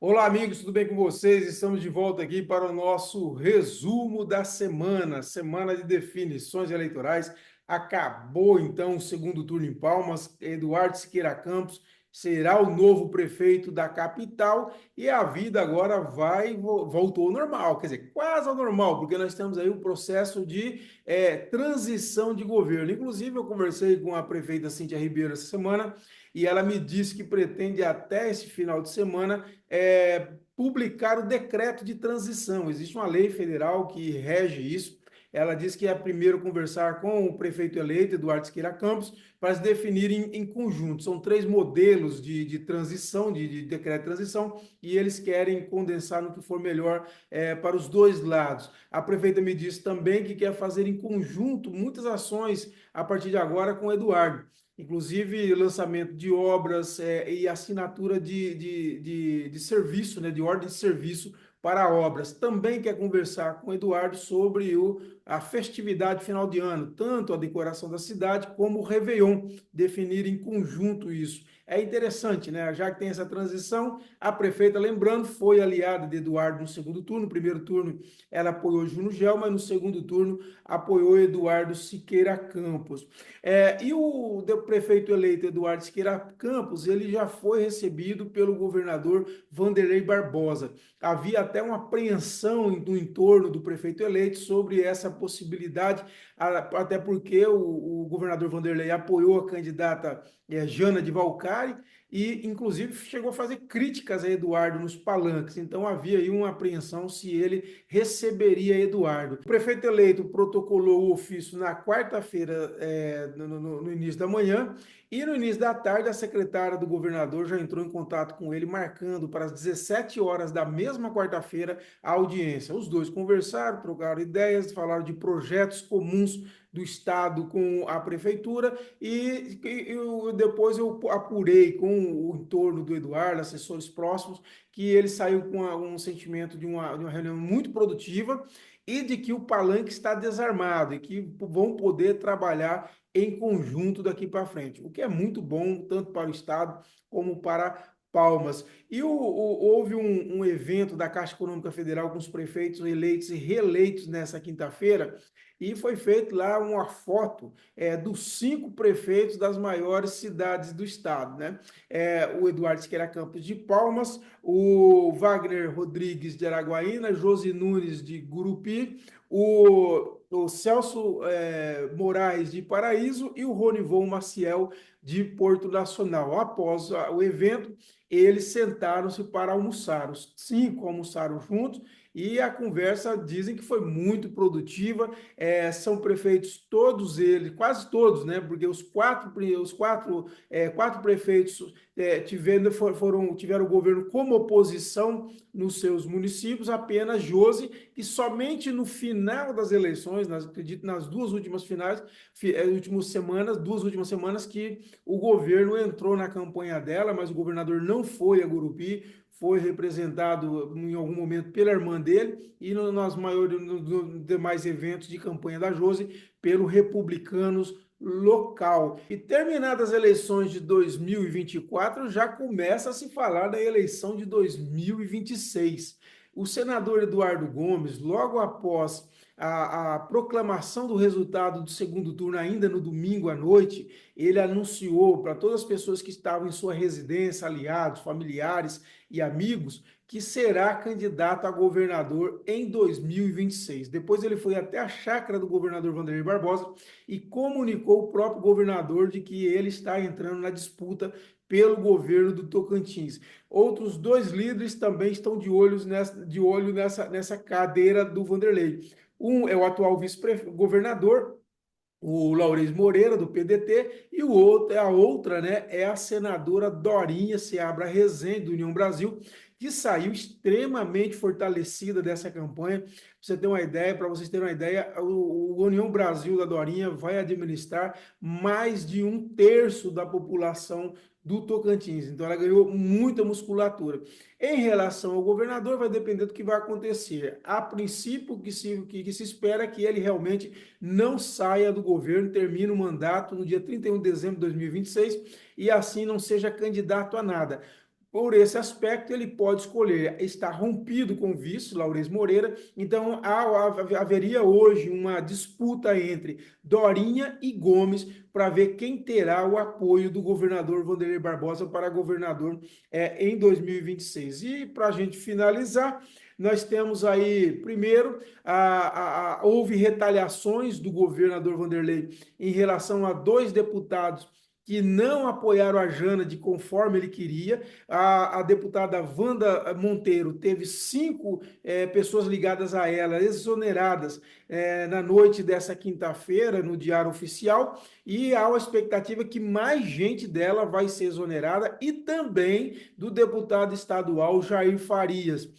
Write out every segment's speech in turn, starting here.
Olá, amigos, tudo bem com vocês? Estamos de volta aqui para o nosso resumo da semana, semana de definições eleitorais. Acabou então o segundo turno em Palmas. Eduardo Siqueira Campos será o novo prefeito da capital e a vida agora voltou ao normal, quer dizer, quase ao normal, porque nós temos aí o processo de transição de governo. Inclusive, eu conversei com a prefeita Cíntia Ribeiro essa semana e ela me disse que pretende até esse final de semana publicar o decreto de transição. Existe uma lei federal que rege isso. Ela diz que é primeiro conversar com o prefeito eleito, Eduardo Siqueira Campos, para se definirem em conjunto. São três modelos de transição, de decreto de transição, e eles querem condensar no que for melhor para os dois lados. A prefeita me disse também que quer fazer em conjunto muitas ações a partir de agora com o Eduardo, inclusive lançamento de obras e assinatura de serviço, né, de ordem de serviço para obras. Também quer conversar com o Eduardo sobre a festividade final de ano, tanto a decoração da cidade como o Réveillon, definir em conjunto isso. É interessante, né? Já que tem essa transição, a prefeita, lembrando, foi aliada de Eduardo no segundo turno. No primeiro turno, ela apoiou Júnior Gel, mas no segundo turno, apoiou Eduardo Siqueira Campos. E o prefeito eleito Eduardo Siqueira Campos, ele já foi recebido pelo governador Vanderlei Barbosa. Havia até uma apreensão no entorno do prefeito eleito sobre essa possibilidade, até porque o governador Vanderlei apoiou a candidata Jana de Valcari e, inclusive, chegou a fazer críticas a Eduardo nos palanques. Então, havia aí uma apreensão se ele receberia Eduardo. O prefeito eleito protocolou o ofício na quarta-feira, no início da manhã, e no início da tarde, a secretária do governador já entrou em contato com ele, marcando para as 17 horas da mesma quarta-feira a audiência. Os dois conversaram, trocaram ideias, falaram de projetos comuns do Estado com a Prefeitura e depois eu apurei com o entorno do Eduardo, assessores próximos, que ele saiu com um sentimento de uma reunião muito produtiva e de que o palanque está desarmado e que vão poder trabalhar em conjunto daqui para frente, o que é muito bom tanto para o Estado como para Palmas. E houve um evento da Caixa Econômica Federal com os prefeitos eleitos e reeleitos nessa quinta-feira, e foi feito lá uma foto dos 5 prefeitos das maiores cidades do estado, né? O Eduardo Siqueira Campos de Palmas, o Wagner Rodrigues de Araguaína, Josi Nunes de Gurupi, o Celso Moraes de Paraíso e o Ronivon Maciel de Porto Nacional. Após o evento, eles sentaram-se para almoçar. Os 5 almoçaram juntos e a conversa dizem que foi muito produtiva. São prefeitos todos eles, quase todos, né? Porque quatro prefeitos tiveram o governo como oposição nos seus municípios, apenas Josi, e somente no final das eleições, acredito nas duas últimas semanas que o governo entrou na campanha dela, mas o governador não foi a Gurupi, foi representado em algum momento pela irmã dele e nos demais eventos de campanha da Josi pelo Republicanos local. E terminadas as eleições de 2024, já começa a se falar da eleição de 2026. O senador Eduardo Gomes, logo após a proclamação do resultado do segundo turno, ainda no domingo à noite, ele anunciou para todas as pessoas que estavam em sua residência, aliados, familiares e amigos, que será candidato a governador em 2026. Depois ele foi até a chácara do governador Vanderlei Barbosa e comunicou o próprio governador de que ele está entrando na disputa pelo governo do Tocantins. Outros 2 líderes também estão de olho nessa cadeira do Vanderlei. Um é o atual vice-governador, o Laurez Moreira, do PDT, e a outra, né, é a senadora Dorinha Seabra Rezende, do União Brasil, que saiu extremamente fortalecida dessa campanha. Para vocês terem uma ideia, o União Brasil da Dorinha vai administrar mais de 1/3 da população do Tocantins. Então, ela ganhou muita musculatura. Em relação ao governador, vai depender do que vai acontecer. A princípio, que se espera que ele realmente não saia do governo, termine o mandato no dia 31 de dezembro de 2026 e assim não seja candidato a nada. por esse aspecto, ele pode escolher estar rompido com o vice, Laurez Moreira, então haveria hoje uma disputa entre Dorinha e Gomes para ver quem terá o apoio do governador Wanderlei Barbosa para governador em 2026. E para a gente finalizar, nós temos aí, primeiro, houve retaliações do governador Wanderlei em relação a dois deputados que não apoiaram a Jana de conforme ele queria. A deputada Wanda Monteiro teve 5 pessoas ligadas a ela, exoneradas na noite dessa quinta-feira, no Diário Oficial, e há uma expectativa que mais gente dela vai ser exonerada, e também do deputado estadual Jair Farias.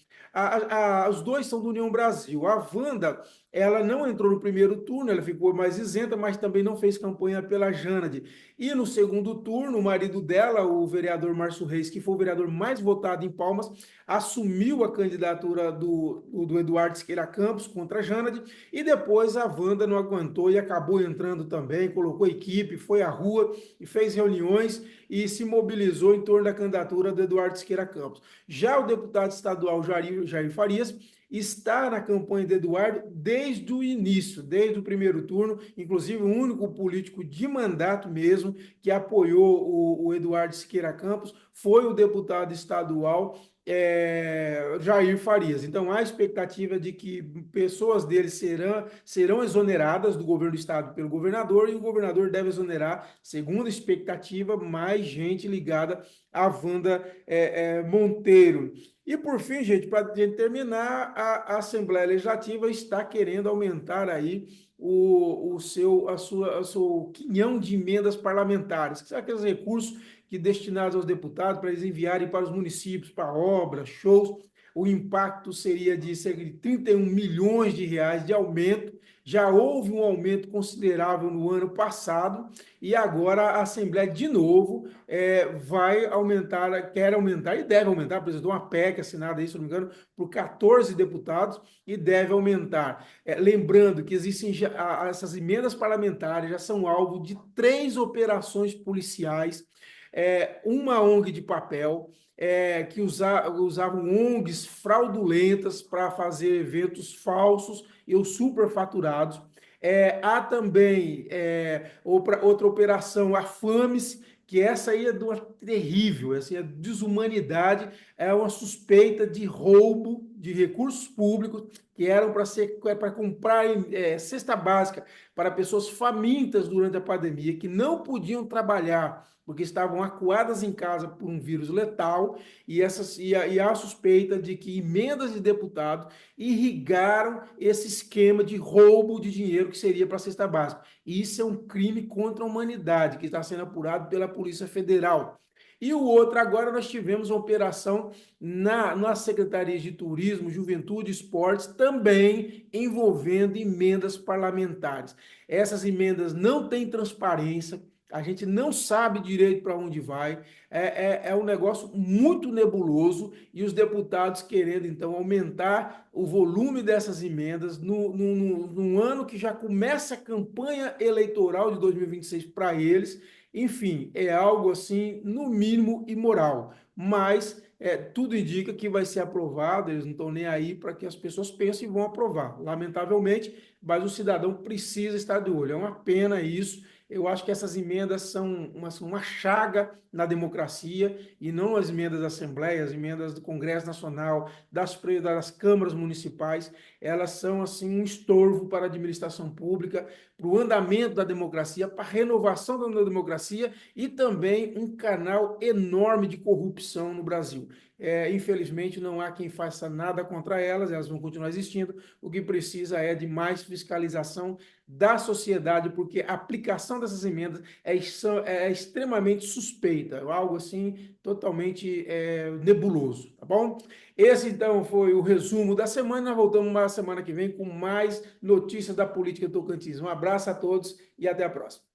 Os dois são do União Brasil. A Wanda, ela não entrou no primeiro turno, ela ficou mais isenta, mas também não fez campanha pela Jânade. E no segundo turno, o marido dela, o vereador Márcio Reis, que foi o vereador mais votado em Palmas, assumiu a candidatura do Eduardo Siqueira Campos contra a Jânade, e depois a Wanda não aguentou e acabou entrando também, colocou equipe, foi à rua e fez reuniões e se mobilizou em torno da candidatura do Eduardo Siqueira Campos. Já o deputado estadual Jair Farias está na campanha de Eduardo desde o início, desde o primeiro turno, inclusive o único político de mandato mesmo que apoiou o Eduardo Siqueira Campos foi o deputado estadual Jair Farias. Então, há expectativa de que pessoas dele serão exoneradas do governo do estado pelo governador, e o governador deve exonerar, segundo a expectativa, mais gente ligada à Wanda Monteiro. E por fim, gente, para terminar, a Assembleia Legislativa está querendo aumentar aí o seu quinhão de emendas parlamentares, que são aqueles recursos que destinados aos deputados para eles enviarem para os municípios, para obras, shows. O impacto seria de cerca de 31 milhões de reais de aumento. Já houve um aumento considerável no ano passado, e agora a Assembleia, de novo, vai aumentar, quer aumentar e deve aumentar, apresentou uma PEC assinada aí, se não me engano, por 14 deputados, e deve aumentar. Lembrando que existem essas emendas parlamentares já são alvo de 3 operações policiais, uma ONG de papel, que usavam ONGs fraudulentas para fazer eventos falsos e ou superfaturados. Há também outra operação, a FAMES, que essa aí é de uma terrível, assim, é desumanidade, é uma suspeita de roubo de recursos públicos que eram para comprar cesta básica para pessoas famintas durante a pandemia, que não podiam trabalhar porque estavam acuadas em casa por um vírus letal, e há a suspeita de que emendas de deputado irrigaram esse esquema de roubo de dinheiro que seria para a cesta básica. E isso é um crime contra a humanidade, que está sendo apurado pela Polícia Federal. E o outro, agora nós tivemos uma operação nas secretarias de Turismo, Juventude e Esportes, também envolvendo emendas parlamentares. Essas emendas não têm transparência, a gente não sabe direito para onde vai, um negócio muito nebuloso, e os deputados querendo, então, aumentar o volume dessas emendas num ano que já começa a campanha eleitoral de 2026 para eles. Enfim, é algo assim, no mínimo, imoral, mas tudo indica que vai ser aprovado, eles não estão nem aí para que as pessoas pensem e vão aprovar, lamentavelmente, mas o cidadão precisa estar de olho. É uma pena isso. Eu acho que essas emendas são uma chaga na democracia, e não as emendas da Assembleia, as emendas do Congresso Nacional, das câmaras municipais. Elas são assim um estorvo para a administração pública, para o andamento da democracia, para a renovação da democracia, e também um canal enorme de corrupção no Brasil. Infelizmente, não há quem faça nada contra elas, elas vão continuar existindo. O que precisa é de mais fiscalização da sociedade, porque a aplicação dessas emendas é extremamente suspeita, algo assim totalmente nebuloso, tá bom? Esse, então, foi o resumo da semana. Nós voltamos na semana que vem com mais notícias da política Tocantins. Um abraço a todos e até a próxima.